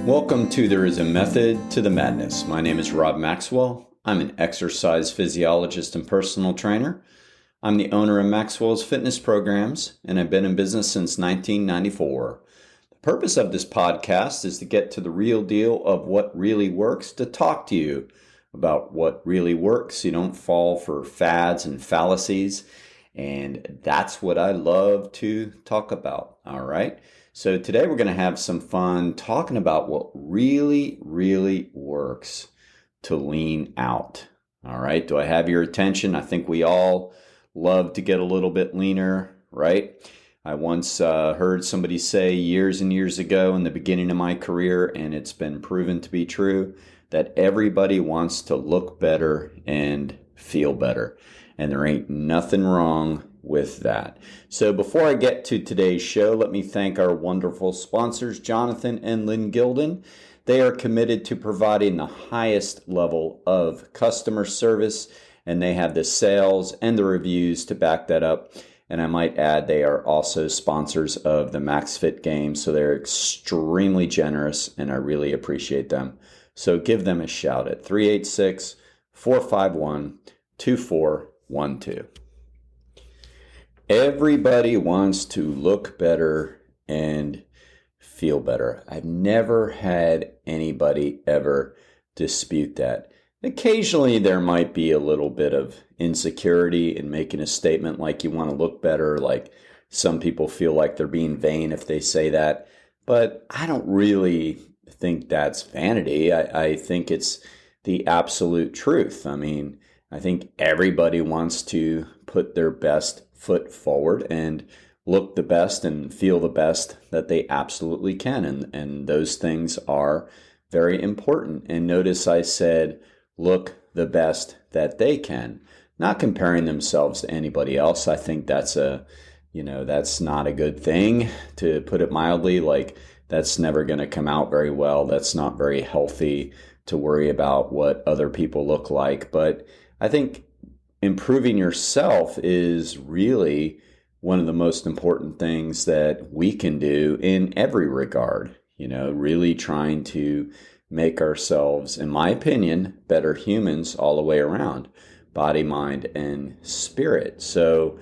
Welcome to There is a Method to the Madness. My name is Rob Maxwell. I'm an exercise physiologist and personal trainer. I'm the owner of Maxwell's fitness programs, and I've been in business since 1994. The purpose of this podcast is to get to the real deal of what really works, to talk to you about what really works so you don't fall for fads and fallacies. And that's what I love to talk about, all right? So today we're going to have some fun talking about what really works to lean out. All right. Do I have your attention? I think we all love to get a little bit leaner, right? I once heard somebody say years and years ago in the beginning of my career, and it's been proven to be true, that everybody wants to look better and feel better. And there ain't nothing wrong with that. So before I get to today's show, let me thank our wonderful sponsors, Jonathan and Lynn Gilden. They are committed to providing the highest level of customer service, and they have the sales and the reviews to back that up. And I might add, they are also sponsors of the MaxFit Games, so they're extremely generous, and I really appreciate them. So give them a shout at 386-451-2412. Everybody wants to look better and feel better. I've never had anybody ever dispute that. Occasionally there might be a little bit of insecurity in making a statement like you want to look better, like some people feel like they're being vain if they say that. But I don't really think that's vanity. I think it's the absolute truth. I mean, I think everybody wants to put their best foot forward and look the best and feel the best that they absolutely can. And those things are very important. And notice I said, look the best that they can, not comparing themselves to anybody else. I think that's that's not a good thing, to put it mildly. Like, that's never going to come out very well. That's not very healthy to worry about what other people look like. But I think improving yourself is really one of the most important things that we can do in every regard. Really trying to make ourselves, in my opinion, better humans all the way around, body, mind, and spirit. So,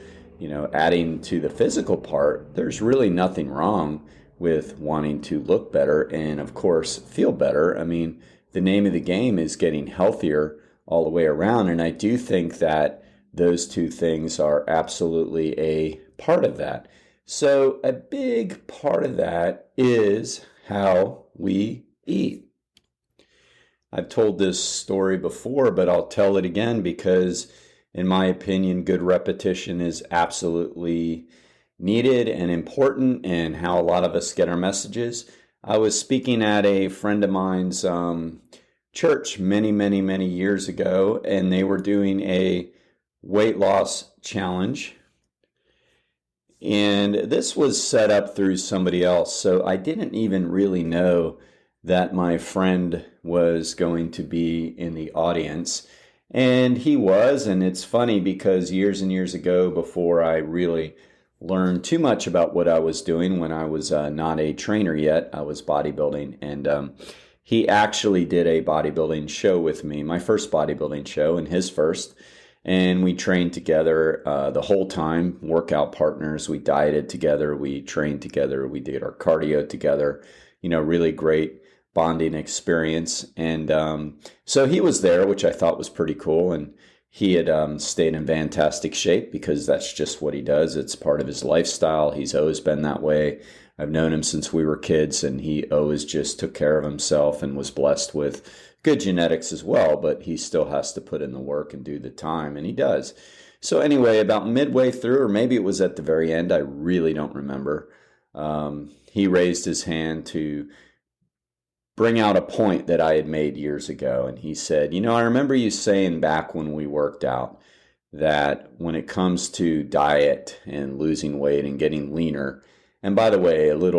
adding to the physical part, there's really nothing wrong with wanting to look better and, of course, feel better. I mean, the name of the game is getting healthier all the way around. And I do think that those two things are absolutely a part of that. So a big part of that is how we eat. I've told this story before, but I'll tell it again because, in my opinion, good repetition is absolutely needed and important, and how a lot of us get our messages. I was speaking at a friend of mine's church many years ago, and they were doing a weight loss challenge. And this was set up through somebody else. So I didn't even really know that my friend was going to be in the audience. And he was, and it's funny because years and years ago, before I really learned too much about what I was doing, when I was not a trainer yet, I was bodybuilding, and he actually did a bodybuilding show with me, my first bodybuilding show and his first. And we trained together the whole time, workout partners. We dieted together, we trained together, we did our cardio together, really great bonding experience. And so he was there, which I thought was pretty cool. And he had stayed in fantastic shape because that's just what he does. It's part of his lifestyle. He's always been that way. I've known him since we were kids, and he always just took care of himself and was blessed with good genetics as well, but he still has to put in the work and do the time, and he does. So anyway, about midway through, or maybe it was at the very end, I really don't remember, he raised his hand to bring out a point that I had made years ago, and he said, I remember you saying back when we worked out that when it comes to diet and losing weight and getting leaner, and by the way, let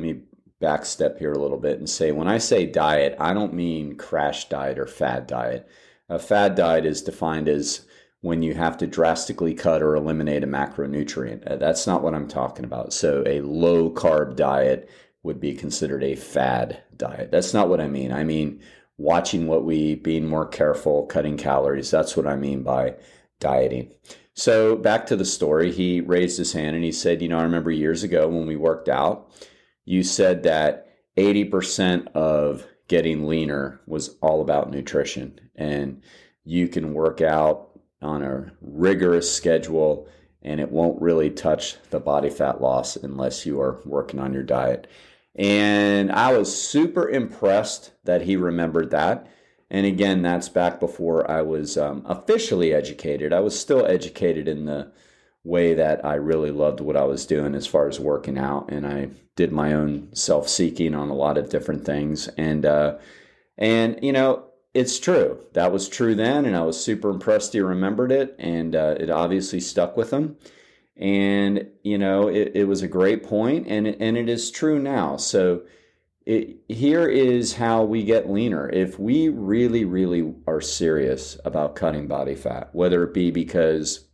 me backstep here a little bit and say, when I say diet, I don't mean crash diet or fad diet. A fad diet is defined as when you have to drastically cut or eliminate a macronutrient. That's not what I'm talking about. So a low carb diet would be considered a fad diet. That's not what I mean. I mean, watching what we eat, being more careful, cutting calories. That's what I mean by dieting. So back to the story, he raised his hand and he said, I remember years ago when we worked out, you said that 80% of getting leaner was all about nutrition, and you can work out on a rigorous schedule and it won't really touch the body fat loss unless you are working on your diet. And I was super impressed that he remembered that. And again, that's back before I was officially educated. I was still educated in the way that I really loved what I was doing as far as working out. And I did my own self-seeking on a lot of different things. And it's true. That was true then. And I was super impressed he remembered it. And it obviously stuck with him. And, it was a great point, and it is true now. So here is how we get leaner. If we really, really are serious about cutting body fat, whether it be because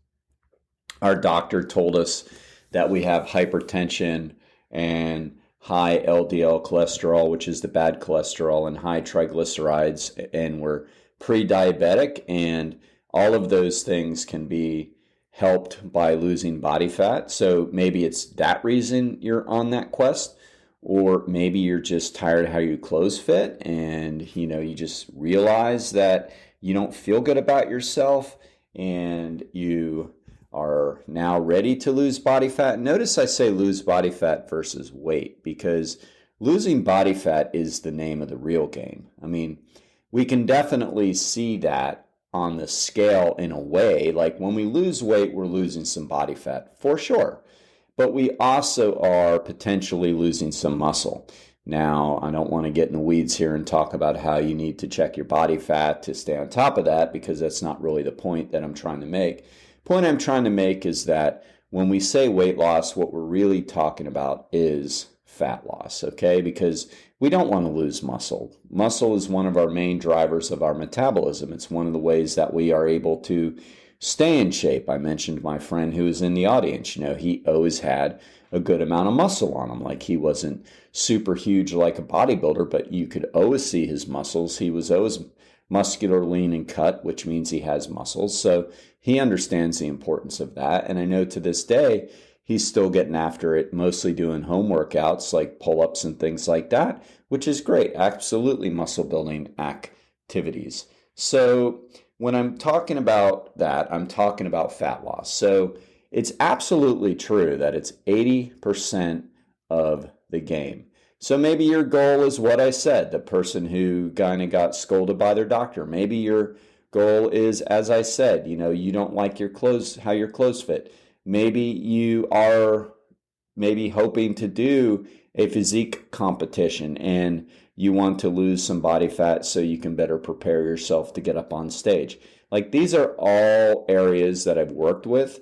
our doctor told us that we have hypertension and high LDL cholesterol, which is the bad cholesterol, and high triglycerides, and we're pre-diabetic, and all of those things can be helped by losing body fat. So maybe it's that reason you're on that quest, or maybe you're just tired of how your clothes fit, and you just realize that you don't feel good about yourself and you are now ready to lose body fat. Notice I say lose body fat versus weight, because losing body fat is the name of the real game. I mean, we can definitely see that on the scale in a way. Like when we lose weight, we're losing some body fat for sure, but we also are potentially losing some muscle. Now, I don't want to get in the weeds here and talk about how you need to check your body fat to stay on top of that, because that's not really the point that I'm trying to make. The point I'm trying to make is that when we say weight loss, what we're really talking about is fat loss, okay? Because we don't want to lose muscle. Muscle is one of our main drivers of our metabolism. It's one of the ways that we are able to stay in shape. I mentioned my friend who was in the audience. He always had a good amount of muscle on him. Like, he wasn't super huge like a bodybuilder, but you could always see his muscles. He was always muscular, lean, and cut, which means he has muscles. So he understands the importance of that. And I know to this day, he's still getting after it, mostly doing home workouts like pull-ups and things like that, which is great. Absolutely muscle building activities. So when I'm talking about that, I'm talking about fat loss. So it's absolutely true that it's 80% of the game. So maybe your goal is what I said, the person who kind of got scolded by their doctor. Maybe your goal is, as I said, you don't like your clothes, how your clothes fit. Maybe you are hoping to do a physique competition and you want to lose some body fat so you can better prepare yourself to get up on stage. Like, these are all areas that I've worked with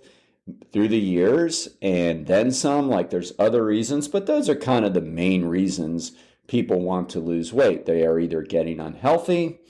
through the years, and then some. Like, there's other reasons, but those are kind of the main reasons people want to lose weight. They are either getting unhealthy,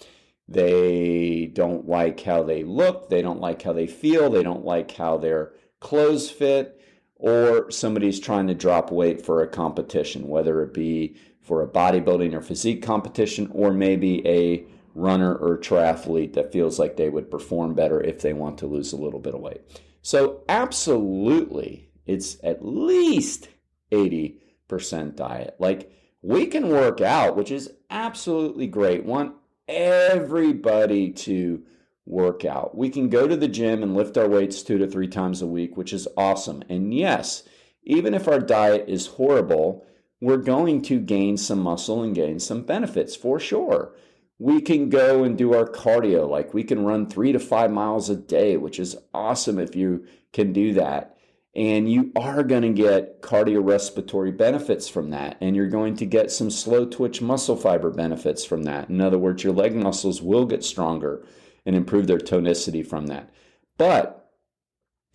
they don't like how they look, they don't like how they feel, they don't like how their clothes fit, or somebody's trying to drop weight for a competition, whether it be for a bodybuilding or physique competition, or maybe a runner or triathlete that feels like they would perform better if they want to lose a little bit of weight. So absolutely, it's at least 80% diet. Like, we can work out, which is absolutely great. Want everybody to work out. We can go to the gym and lift our weights 2 to 3 times a week, which is awesome. And yes, even if our diet is horrible, we're going to gain some muscle and gain some benefits for sure. We can go and do our cardio, like we can run 3 to 5 miles a day, which is awesome if you can do that. And you are going to get cardiorespiratory benefits from that. And you're going to get some slow twitch muscle fiber benefits from that. In other words, your leg muscles will get stronger and improve their tonicity from that. But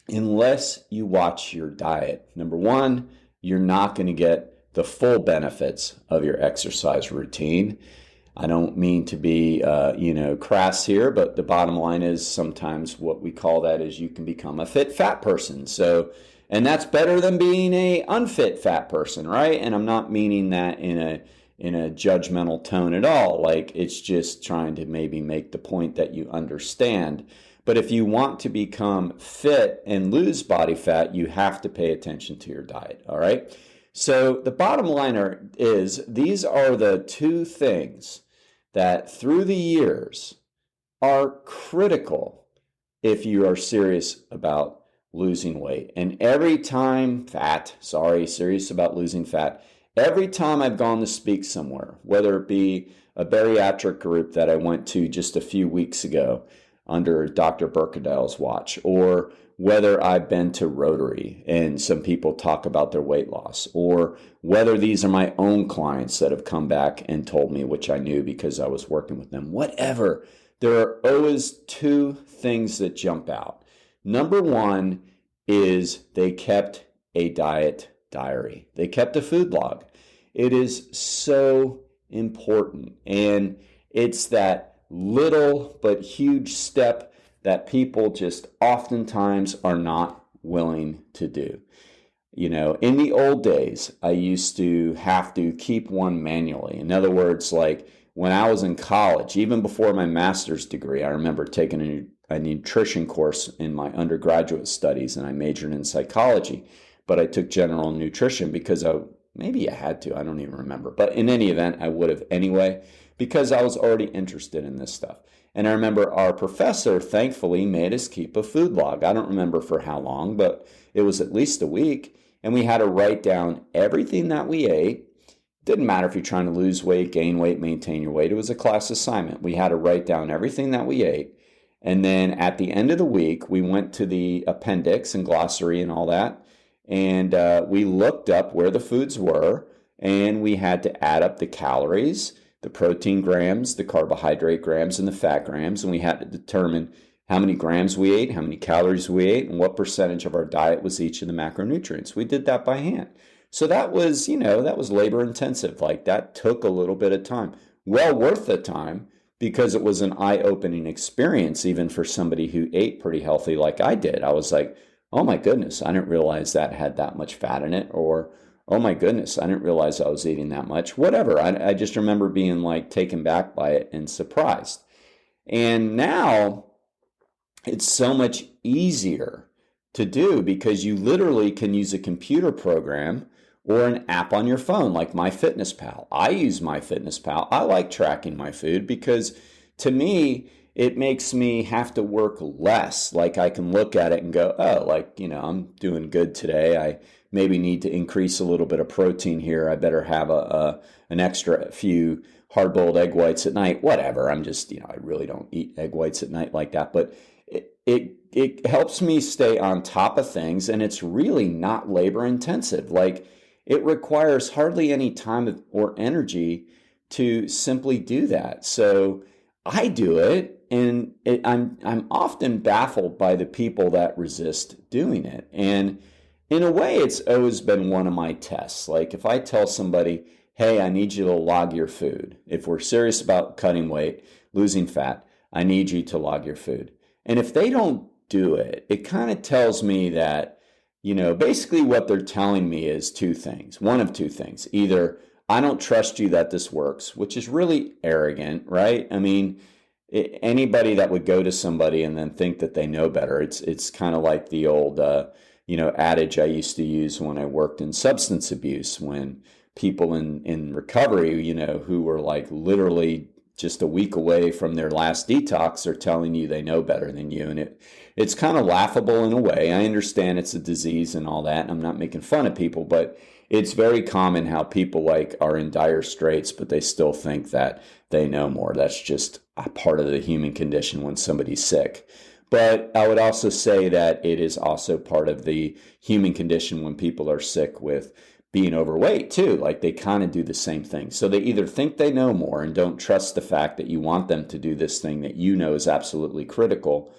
unless you watch your diet, number one, you're not going to get the full benefits of your exercise routine. I don't mean to be, crass here, but the bottom line is sometimes what we call that is you can become a fit fat person. So, And that's better than being a unfit fat person, right? And I'm not meaning that in a judgmental tone at all. Like, it's just trying to maybe make the point that you understand. But if you want to become fit and lose body fat, you have to pay attention to your diet, all right? So the bottom line is these are the two things that through the years are critical if you are serious about losing weight. And every time serious about losing fat, every time I've gone to speak somewhere, whether it be a bariatric group that I went to just a few weeks ago under Dr. Berkedal's watch, or whether I've been to Rotary and some people talk about their weight loss, or whether these are my own clients that have come back and told me, which I knew because I was working with them, whatever, there are always two things that jump out. Number one is they kept a diet diary. They kept a food log. It is so important. And it's that little but huge step that people just oftentimes are not willing to do. You know, in the old days, I used to have to keep one manually. In other words, like when I was in college, even before my master's degree, I remember taking a nutrition course in my undergraduate studies, and I majored in psychology, but I took general nutrition because maybe I had to, I don't even remember. But in any event, I would have anyway, because I was already interested in this stuff. And I remember our professor, thankfully, made us keep a food log. I don't remember for how long, but it was at least a week. And we had to write down everything that we ate. Didn't matter if you're trying to lose weight, gain weight, maintain your weight. It was a class assignment. We had to write down everything that we ate. And then at the end of the week, we went to the appendix and glossary and all that. And we looked up where the foods were. And we had to add up the calories, the protein grams, the carbohydrate grams, and the fat grams. And we had to determine how many grams we ate, how many calories we ate, and what percentage of our diet was each of the macronutrients. We did that by hand. So that was, that was labor intensive. Like, that took a little bit of time. Well worth the time, because it was an eye-opening experience, even for somebody who ate pretty healthy like I did. I was like, oh my goodness, I didn't realize that had that much fat in it. Or, oh my goodness, I didn't realize I was eating that much. Whatever. I just remember being like taken back by it and surprised. And now it's so much easier to do, because you literally can use a computer program or an app on your phone like MyFitnessPal. I use MyFitnessPal. I like tracking my food because, to me, it makes me have to work less. Like, I can look at it and go, oh, like, I'm doing good today. I maybe need to increase a little bit of protein here. I better have an extra few hard-boiled egg whites at night. Whatever. I'm just, I really don't eat egg whites at night like that. But it helps me stay on top of things, and it's really not labor intensive. Like, it requires hardly any time or energy to simply do that. So I do it, and I'm often baffled by the people that resist doing it. And in a way, it's always been one of my tests. Like, if I tell somebody, hey, I need you to log your food. If we're serious about cutting weight, losing fat, I need you to log your food. And if they don't do it, it kind of tells me that, basically what they're telling me is two things. One of two things. Either I don't trust you that this works, which is really arrogant, right? I mean, anybody that would go to somebody and then think that they know better, it's kind of like the old, adage I used to use when I worked in substance abuse, when people in recovery, who were like literally just a week away from their last detox are telling you they know better than you. And it's kind of laughable in a way. I understand it's a disease and all that, and I'm not making fun of people, but it's very common how people are in dire straits, but they still think that they know more. That's just a part of the human condition when somebody's sick. But I would also say that it is also part of the human condition when people are sick with being overweight too. Like, they kind of do the same thing. So they either think they know more and don't trust the fact that you want them to do this thing that is absolutely critical,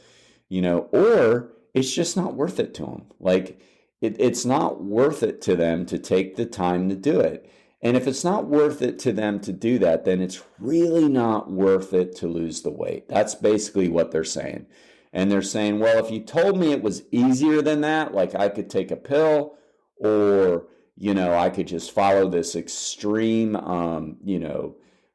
or it's just not worth it to them. Like, it's not worth it to them to take the time to do it. And if it's not worth it to them to do that, then it's really not worth it to lose the weight. That's basically what they're saying. And they're saying, well, if you told me it was easier than that, like I could take a pill or, I could just follow this extreme,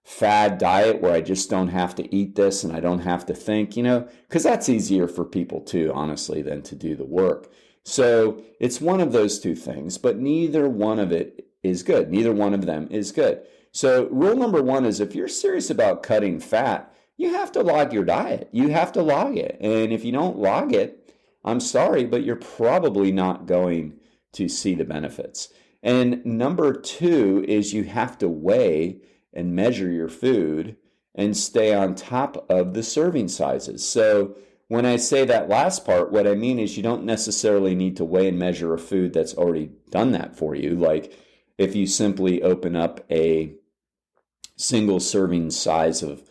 fad diet where I just don't have to eat this and I don't have to think, because that's easier for people too, honestly, than to do the work. So it's one of those two things, but neither one of it is good. Neither one of them is good. So rule number one is if you're serious about cutting fat, you have to log your diet. You have to log it. And if you don't log it, I'm sorry, but you're probably not going to see the benefits. And number two is you have to weigh and measure your food and stay on top of the serving sizes. So when I say that last part, what I mean is you don't necessarily need to weigh and measure a food that's already done that for you. Like if you simply open up a single serving size of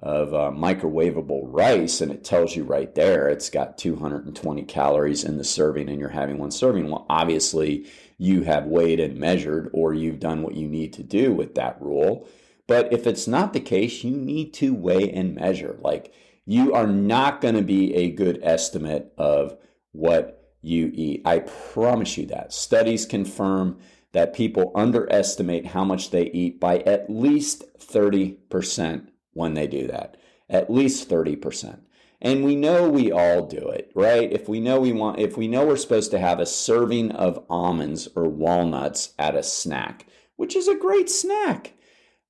microwavable rice and it tells you right there it's got 220 calories in the serving and you're having one serving. Well, obviously you have weighed and measured or you've done what you need to do with that rule. But if it's not the case, you need to weigh and measure. Like you are not going to be a good estimate of what you eat. I promise you that. Studies confirm that people underestimate how much they eat by at least 30% when they do that. At least 30%. And we know we all do it, right? If we know we're supposed to have a serving of almonds or walnuts at a snack, which is a great snack,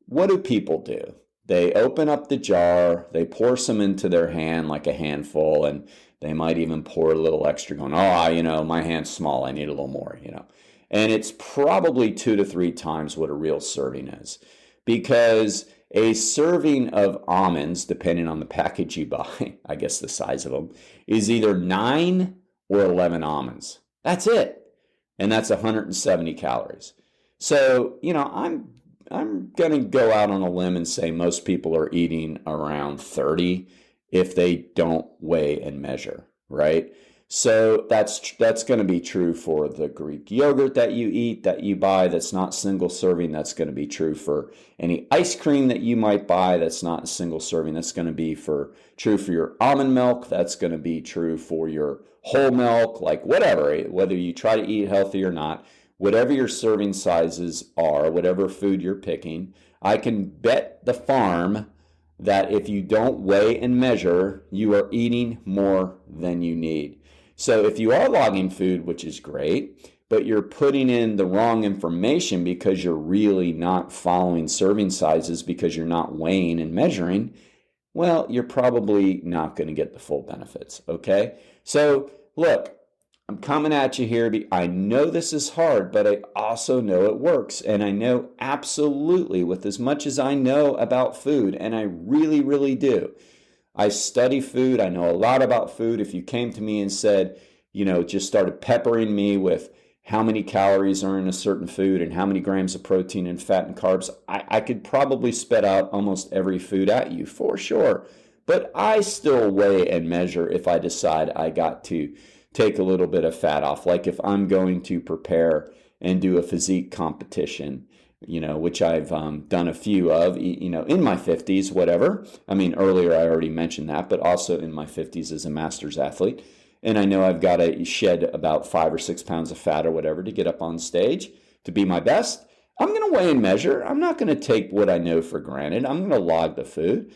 what do people do? They open up the jar, they pour some into their hand, like a handful, and they might even pour a little extra going, my hand's small, I need a little more, And it's probably 2 to 3 times what a real serving is. Because a serving of almonds, depending on the package you buy, I guess the size of them, is either 9 or 11 almonds. That's it. And that's 170 calories. So, I'm going to go out on a limb and say most people are eating around 30 if they don't weigh and measure, right? So that's going to be true for the Greek yogurt that you eat, that you buy, that's not single serving. That's going to be true for any ice cream that you might buy that's not a single serving. That's going to be true for your almond milk. That's going to be true for your whole milk, like whatever, whether you try to eat healthy or not, whatever your serving sizes are, whatever food you're picking, I can bet the farm that if you don't weigh and measure, you are eating more than you need. So if you are logging food, which is great, but you're putting in the wrong information because you're really not following serving sizes because you're not weighing and measuring, well, you're probably not going to get the full benefits, okay? So look, I'm coming at you here. I know this is hard, but I also know it works. And I know absolutely with as much as I know about food, and I really, really do. I study food. I know a lot about food. If you came to me and said, just started peppering me with how many calories are in a certain food and how many grams of protein and fat and carbs, I could probably spit out almost every food at you for sure. But I still weigh and measure if I decide I got to take a little bit of fat off. Like if I'm going to prepare and do a physique competition, which I've done a few of, in my 50s, whatever. I mean, earlier I already mentioned that, but also in my 50s as a master's athlete. And I know I've got to shed about 5 or 6 pounds of fat or whatever to get up on stage to be my best. I'm going to weigh and measure. I'm not going to take what I know for granted. I'm going to log the food.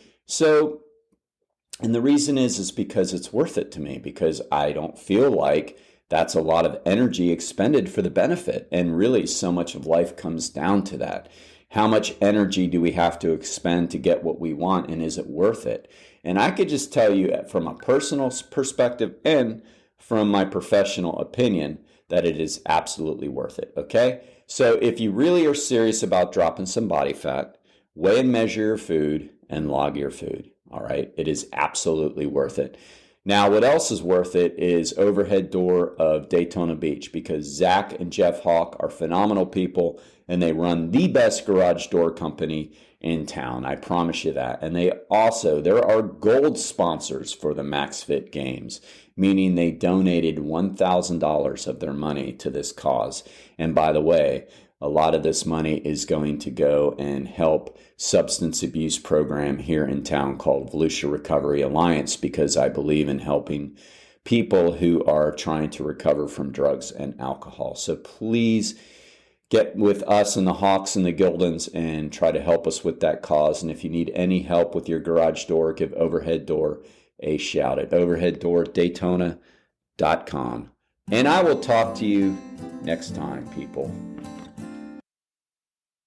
And the reason is because it's worth it to me, because I don't feel like that's a lot of energy expended for the benefit. And really, so much of life comes down to that. How much energy do we have to expend to get what we want, and is it worth it? And I could just tell you from a personal perspective and from my professional opinion that it is absolutely worth it, okay? So if you really are serious about dropping some body fat, weigh and measure your food and log your food, all right? It is absolutely worth it. Now, what else is worth it is overhead door of Daytona Beach, because Zach and Jeff Hawk are phenomenal people, and they run the best garage door company in town. I promise you that. And there are gold sponsors for the MaxFit Games, meaning they donated $1,000 of their money to this cause. And by the way, a lot of this money is going to go and help substance abuse program here in town called Volusia Recovery Alliance, because I believe in helping people who are trying to recover from drugs and alcohol. So please get with us and the Hawks and the Gildens and try to help us with that cause. And if you need any help with your garage door, give Overhead Door a shout at overheaddoordaytona.com. And I will talk to you next time, people.